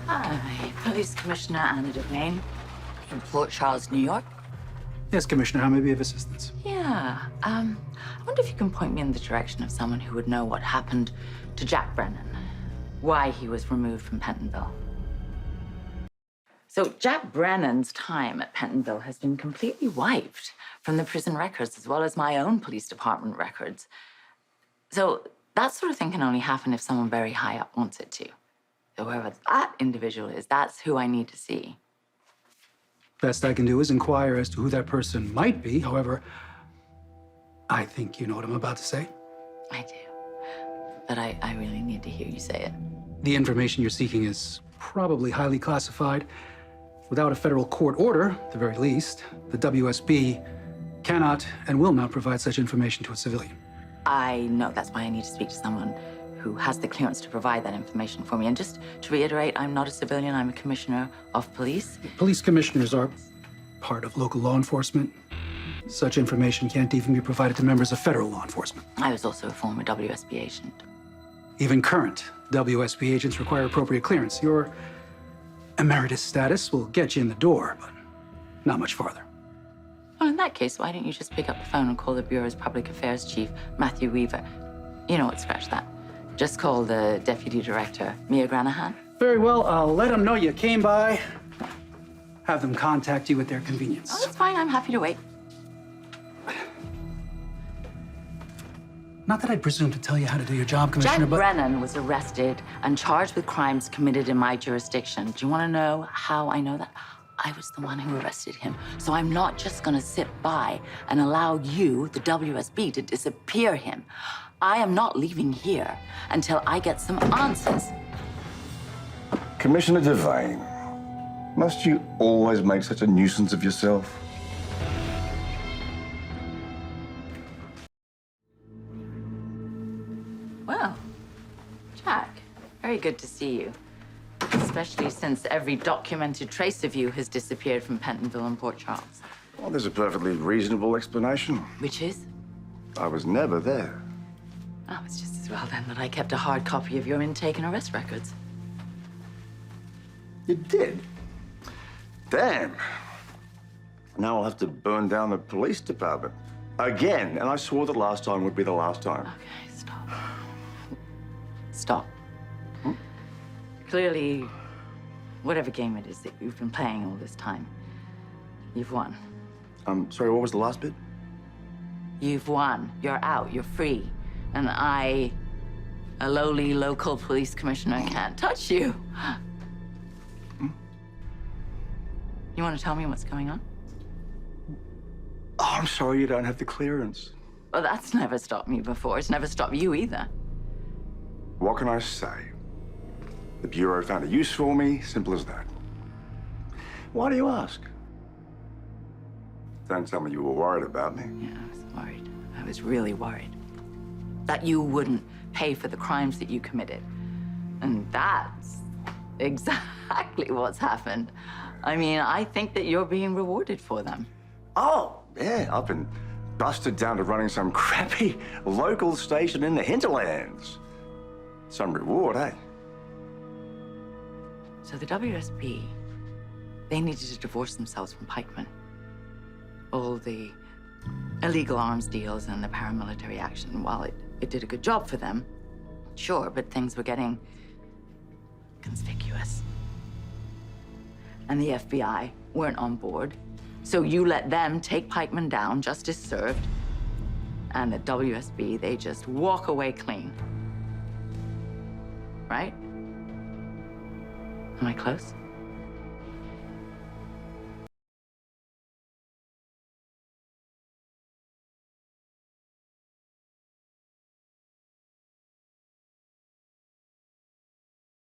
Hi, Police Commissioner Anna Devane from Port Charles, New York. Yes, Commissioner, how may I be of assistance? Yeah, I wonder if you can point me in the direction of someone who would know what happened to Jack Brennan, why he was removed from Pentonville. So Jack Brennan's time at Pentonville has been completely wiped from the prison records as well as my own police department records. So that sort of thing can only happen if someone very high up wants it to. So whoever that individual is, that's who I need to see. Best I can do is inquire as to who that person might be. However, I think you know what I'm about to say. I do. But I really need to hear you say it. The information you're seeking is probably highly classified. Without a federal court order, at the very least, the WSB cannot and will not provide such information to a civilian. I know. That's why I need to speak to someone who has the clearance to provide that information for me. And just to reiterate, I'm not a civilian. I'm a commissioner of police. Police commissioners are part of local law enforcement. Such information can't even be provided to members of federal law enforcement. I was also a former WSB agent. Even current WSB agents require appropriate clearance. Your emeritus status will get you in the door, but not much farther. Well, in that case, why don't you just pick up the phone and call the Bureau's Public Affairs Chief, Matthew Weaver? You know what, scratch that. Just call the Deputy Director, Mia Granahan. Very well, I'll let them know you came by. Have them contact you at their convenience. Oh, that's fine. I'm happy to wait. Not that I'd presume to tell you how to do your job, Commissioner, Jack but... Brennan was arrested and charged with crimes committed in my jurisdiction. Do you want to know how I know that? I was the one who arrested him. So I'm not just going to sit by and allow you, the WSB, to disappear him. I am not leaving here until I get some answers. Commissioner Devane, must you always make such a nuisance of yourself? Well, Jack, very good to see you. Especially since every documented trace of you has disappeared from Pentonville and Port Charles. Well, there's a perfectly reasonable explanation. Which is? I was never there. Oh, it's just as well then that I kept a hard copy of your intake and arrest records. You did? Damn. Now I'll have to burn down the police department. Again, and I swore that last time would be the last time. Okay, stop. Stop. Clearly, whatever game it is that you've been playing all this time, you've won. Sorry, what was the last bit? You've won. You're out. You're free. And I, a lowly local police commissioner, can't touch you. You want to tell me what's going on? Oh, I'm sorry you don't have the clearance. Well, that's never stopped me before. It's never stopped you either. What can I say? The Bureau found a use for me, simple as that. Why do you ask? Don't tell me you were worried about me. Yeah, I was worried. I was really worried. That you wouldn't pay for the crimes that you committed. And that's exactly what's happened. I mean, I think that you're being rewarded for them. Oh, yeah, I've been busted down to running some crappy local station in the hinterlands. Some reward, eh? So the WSB, they needed to divorce themselves from pikemen. All the illegal arms deals and the paramilitary action, while it did a good job for them, sure, but things were getting conspicuous. And the FBI weren't on board. So you let them take pikemen down, justice served. And the WSB, they just walk away clean. Right? Am I close?